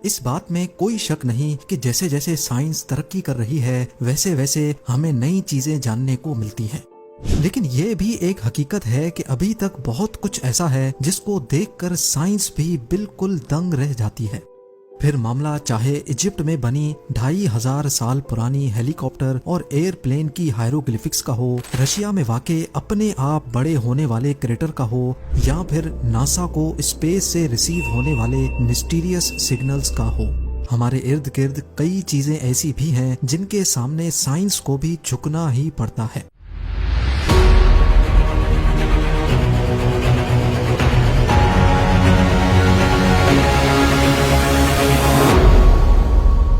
इस बात में कोई शक नहीं कि जैसे जैसे साइंस तरक्की कर रही है वैसे वैसे हमें नई चीजें जानने को मिलती हैं। लेकिन ये भी एक हकीकत है कि अभी तक बहुत कुछ ऐसा है जिसको देखकर साइंस भी बिल्कुल दंग रह जाती है। फिर मामला चाहे इजिप्ट में बनी 2500 साल पुरानी हेलीकॉप्टर और एयरप्लेन की हायरोग्लिफिक्स का हो, रशिया में वाक़े अपने आप बड़े होने वाले क्रेटर का हो, या फिर नासा को स्पेस से रिसीव होने वाले मिस्टीरियस सिग्नल्स का हो। हमारे इर्द गिर्द कई चीजें ऐसी भी हैं जिनके सामने साइंस को भी झुकना ही पड़ता है।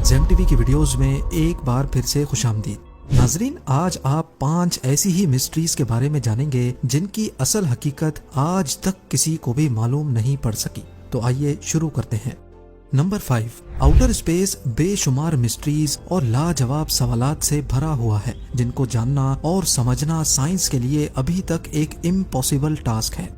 जेम टीवी की वीडियोस में एक बार फिर से खुशामदीद। नाजरीन, आज आप 5 ऐसी ही मिस्ट्रीज के बारे में जानेंगे जिनकी असल हकीकत आज तक किसी को भी मालूम नहीं पड़ सकी। तो आइए शुरू करते हैं। नंबर 5, आउटर स्पेस बेशुमार मिस्ट्रीज और लाजवाब सवालात से भरा हुआ है जिनको जानना और समझना साइंस के लिए अभी तक एक इम्पॉसिबल टास्क है।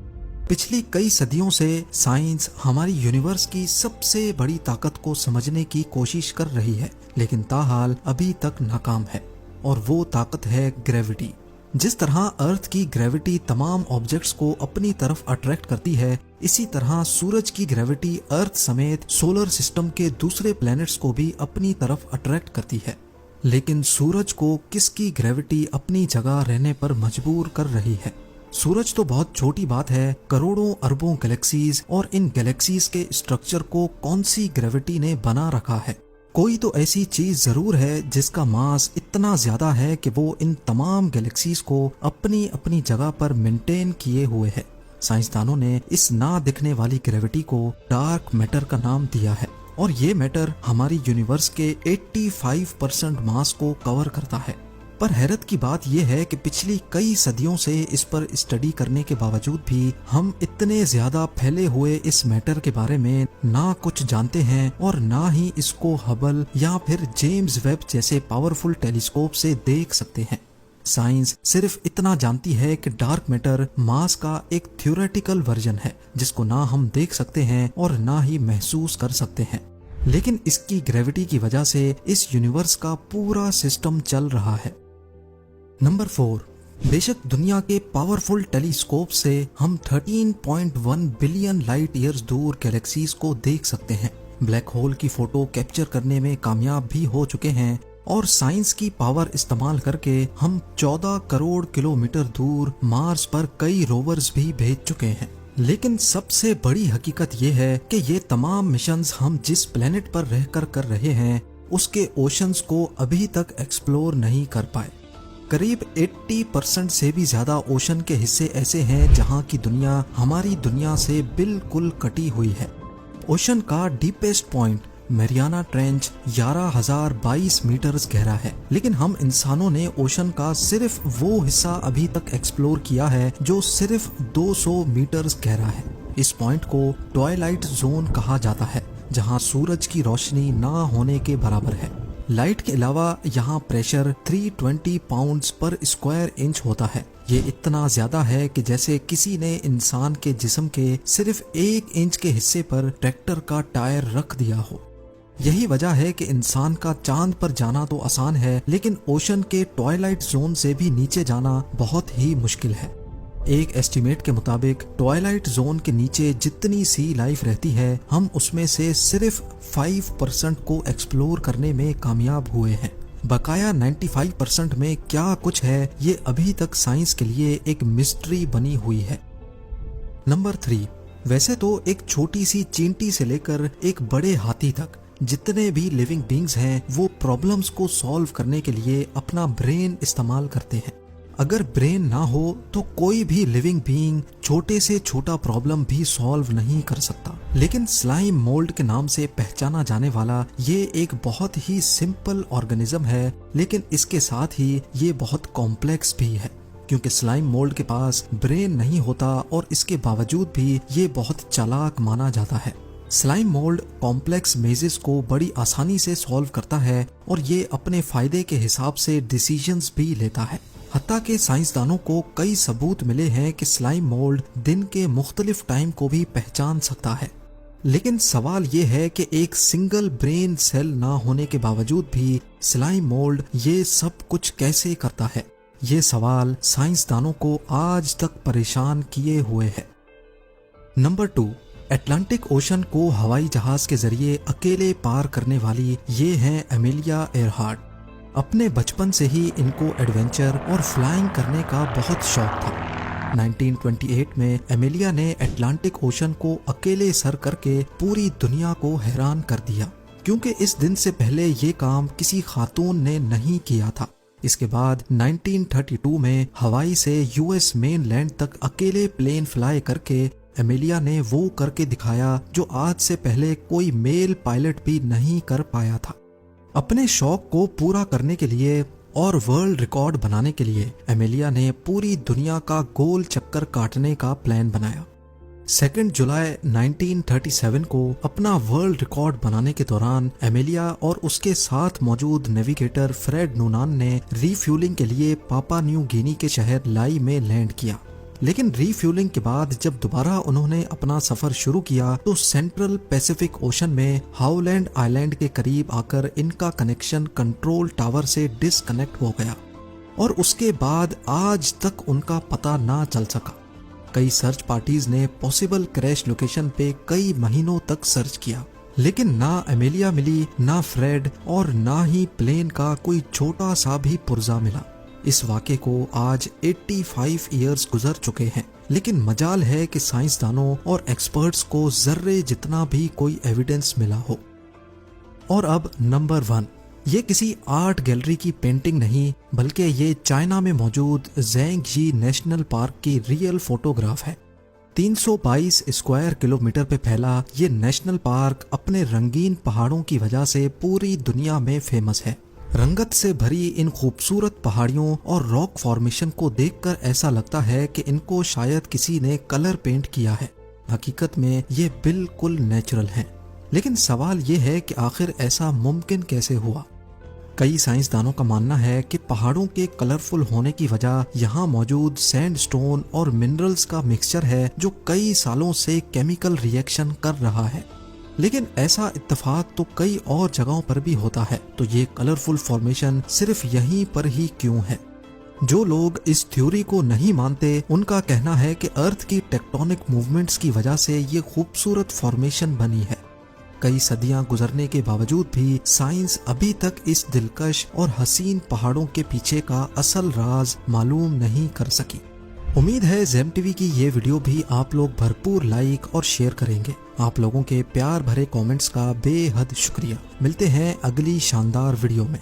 पिछली कई सदियों से साइंस हमारी यूनिवर्स की सबसे बड़ी ताकत को समझने की कोशिश कर रही है, लेकिन ताहाल अभी तक नाकाम है, और वो ताकत है ग्रेविटी। जिस तरह अर्थ की ग्रेविटी तमाम ऑब्जेक्ट्स को अपनी तरफ अट्रैक्ट करती है, इसी तरह सूरज की ग्रेविटी अर्थ समेत सोलर सिस्टम के दूसरे प्लैनेट्स को भी अपनी तरफ अट्रैक्ट करती है। लेकिन सूरज को किसकी ग्रेविटी अपनी जगह रहने पर मजबूर कर रही है? सूरज तो बहुत छोटी बात है, करोड़ों अरबों गैलेक्सीज, और इन गैलेक्सीज के स्ट्रक्चर को कौन सी ग्रेविटी ने बना रखा है? कोई तो ऐसी चीज जरूर है जिसका मास इतना ज्यादा है कि वो इन तमाम गैलेक्सीज को अपनी अपनी जगह पर मेंटेन किए हुए है। साइंसदानों ने इस ना दिखने वाली ग्रेविटी को डार्क मैटर का नाम दिया है, और ये मैटर हमारी यूनिवर्स के 85% मास को कवर करता है। पर हैरत की बात यह है कि पिछली कई सदियों से इस पर स्टडी करने के बावजूद भी हम इतने ज्यादा फैले हुए इस मैटर के बारे में ना कुछ जानते हैं, और ना ही इसको हबल या फिर जेम्स वेब जैसे पावरफुल टेलीस्कोप से देख सकते हैं। साइंस सिर्फ इतना जानती है कि डार्क मैटर मास का एक थ्योरेटिकल वर्जन है जिसको ना हम देख सकते हैं और ना ही महसूस कर सकते हैं, लेकिन इसकी ग्रेविटी की वजह से इस यूनिवर्स का पूरा सिस्टम चल रहा है। नंबर 4, बेशक दुनिया के पावरफुल टेलीस्कोप से हम 13.1 बिलियन लाइट ईयर्स दूर गैलेक्सीज को देख सकते हैं, ब्लैक होल की फोटो कैप्चर करने में कामयाब भी हो चुके हैं, और साइंस की पावर इस्तेमाल करके हम 14 करोड़ किलोमीटर दूर मार्स पर कई रोवर्स भी भेज चुके हैं। लेकिन सबसे बड़ी हकीकत ये है कि ये तमाम मिशंस हम जिस प्लेनेट पर रहकर कर रहे हैं उसके ओशंस को अभी तक एक्सप्लोर नहीं कर पाए। करीब 80% से भी ज्यादा ओशन के हिस्से ऐसे हैं जहां की दुनिया हमारी दुनिया से बिल्कुल कटी हुई है। ओशन का deepest point Mariana Trench 11,022 meters गहरा है, लेकिन हम इंसानों ने ओशन का सिर्फ वो हिस्सा अभी तक एक्सप्लोर किया है जो सिर्फ 200 मीटर्स गहरा है। इस पॉइंट को ट्वाइलाइट जोन कहा जाता है, जहां सूरज की रोशनी ना होने के बराबर है। लाइट के अलावा यहाँ प्रेशर 320 पाउंड्स पर स्क्वायर इंच होता है। ये इतना ज्यादा है कि जैसे किसी ने इंसान के जिस्म के सिर्फ 1 इंच के हिस्से पर ट्रैक्टर का टायर रख दिया हो। यही वजह है कि इंसान का चांद पर जाना तो आसान है, लेकिन ओशन के ट्वाइलाइट जोन से भी नीचे जाना बहुत ही मुश्किल है। एक एस्टिमेट के मुताबिक ट्वाइलाइट जोन के नीचे जितनी सी लाइफ रहती है, हम उसमें से सिर्फ 5% को एक्सप्लोर करने में कामयाब हुए हैं। बकाया 95% में क्या कुछ है ये अभी तक साइंस के लिए एक मिस्ट्री बनी हुई है। नंबर 3, वैसे तो एक छोटी सी चींटी से लेकर एक बड़े हाथी तक जितने भी लिविंग बींग्स हैं वो प्रॉब्लम्स को सॉल्व करने के लिए अपना ब्रेन इस्तेमाल करते हैं। अगर ब्रेन ना हो तो कोई भी लिविंग बीइंग छोटे से छोटा प्रॉब्लम भी सॉल्व नहीं कर सकता। लेकिन स्लाइम मोल्ड के नाम से पहचाना जाने वाला ये एक बहुत ही सिंपल ऑर्गेनिज्म है, लेकिन इसके साथ ही ये बहुत कॉम्प्लेक्स भी है, क्योंकि स्लाइम मोल्ड के पास ब्रेन नहीं होता और इसके बावजूद भी ये बहुत चालाक माना जाता है। स्लाइम मोल्ड कॉम्प्लेक्स मेजेस को बड़ी आसानी से सॉल्व करता है और ये अपने फायदे के हिसाब से डिसीजंस भी लेता है। हत्ता के साइंसदानों को कई सबूत मिले हैं कि स्लाइम मोल्ड दिन के मुख्तलिफ टाइम को भी पहचान सकता है। लेकिन सवाल ये है कि एक सिंगल ब्रेन सेल ना होने के बावजूद भी स्लाइम मोल्ड ये सब कुछ कैसे करता है? ये सवाल साइंसदानों को आज तक परेशान किए हुए है। नंबर 2, अटलांटिक ओशन को हवाई जहाज के जरिए अकेले पार करने वाली ये हैं एमिलिया एयरहार्ट। अपने बचपन से ही इनको एडवेंचर और फ्लाइंग करने का बहुत शौक था। 1928 में एमिलिया ने अटलांटिक ओशन को अकेले सर करके पूरी दुनिया को हैरान कर दिया, क्योंकि इस दिन से पहले ये काम किसी खातून ने नहीं किया था। इसके बाद 1932 में हवाई से यूएस मेन लैंड तक अकेले प्लेन फ्लाई करके एमिलिया ने वो करके दिखाया जो आज से पहले कोई मेल पायलट भी नहीं कर पाया था। अपने शौक को पूरा करने के लिए और वर्ल्ड रिकॉर्ड बनाने के लिए एमिलिया ने पूरी दुनिया का गोल चक्कर काटने का प्लान बनाया। 2 जुलाई 1937 को अपना वर्ल्ड रिकॉर्ड बनाने के दौरान एमिलिया और उसके साथ मौजूद नेविगेटर फ्रेड नूनान ने रीफ्यूलिंग के लिए पापा न्यू गिनी के शहर लाई में लैंड किया। लेकिन रीफ्यूलिंग के बाद जब दोबारा उन्होंने अपना सफर शुरू किया तो सेंट्रल पैसिफिक ओशन में हाउलैंड आइलैंड के करीब आकर इनका कनेक्शन कंट्रोल टावर से डिस्कनेक्ट हो गया और उसके बाद आज तक उनका पता ना चल सका। कई सर्च पार्टीज ने पॉसिबल क्रैश लोकेशन पे कई महीनों तक सर्च किया, लेकिन ना एमिलिया मिली, ना फ्रेड और ना ही प्लेन का कोई छोटा सा भी पुर्जा मिला। इस वाक़े को आज 85 इयर्स गुजर चुके हैं, लेकिन मजाल है कि साइंसदानों और एक्सपर्ट्स को जर्रे जितना भी कोई एविडेंस मिला हो। और अब नंबर 1, ये किसी आर्ट गैलरी की पेंटिंग नहीं, बल्कि ये चाइना में मौजूद ज़ेंगजी नेशनल पार्क की रियल फोटोग्राफ है। 322 स्क्वायर किलोमीटर पे फैला ये नेशनल पार्क अपने रंगीन पहाड़ों की वजह से पूरी दुनिया में फेमस है। रंगत से भरी इन खूबसूरत पहाड़ियों और रॉक फॉर्मेशन को देखकर ऐसा लगता है कि इनको शायद किसी ने कलर पेंट किया है। हकीकत में ये बिल्कुल नेचुरल हैं। लेकिन सवाल ये है कि आखिर ऐसा मुमकिन कैसे हुआ? कई साइंसदानों का मानना है कि पहाड़ों के कलरफुल होने की वजह यहाँ मौजूद सैंडस्टोन और मिनरल्स का मिक्सचर है जो कई सालों से केमिकल रिएक्शन कर रहा है। लेकिन ऐसा इत्तेफाक तो कई और जगहों पर भी होता है, तो ये कलरफुल फॉर्मेशन सिर्फ यहीं पर ही क्यों है? जो लोग इस थ्योरी को नहीं मानते उनका कहना है कि अर्थ की टेक्टोनिक मूवमेंट्स की वजह से ये खूबसूरत फॉर्मेशन बनी है। कई सदियां गुजरने के बावजूद भी साइंस अभी तक इस दिलकश और हसीन पहाड़ों के पीछे का असल राज मालूम नहीं कर सकी। उम्मीद है ज़ेम टीवी की ये वीडियो भी आप लोग भरपूर लाइक और शेयर करेंगे। आप लोगों के प्यार भरे कमेंट्स का बेहद शुक्रिया। मिलते हैं अगली शानदार वीडियो में।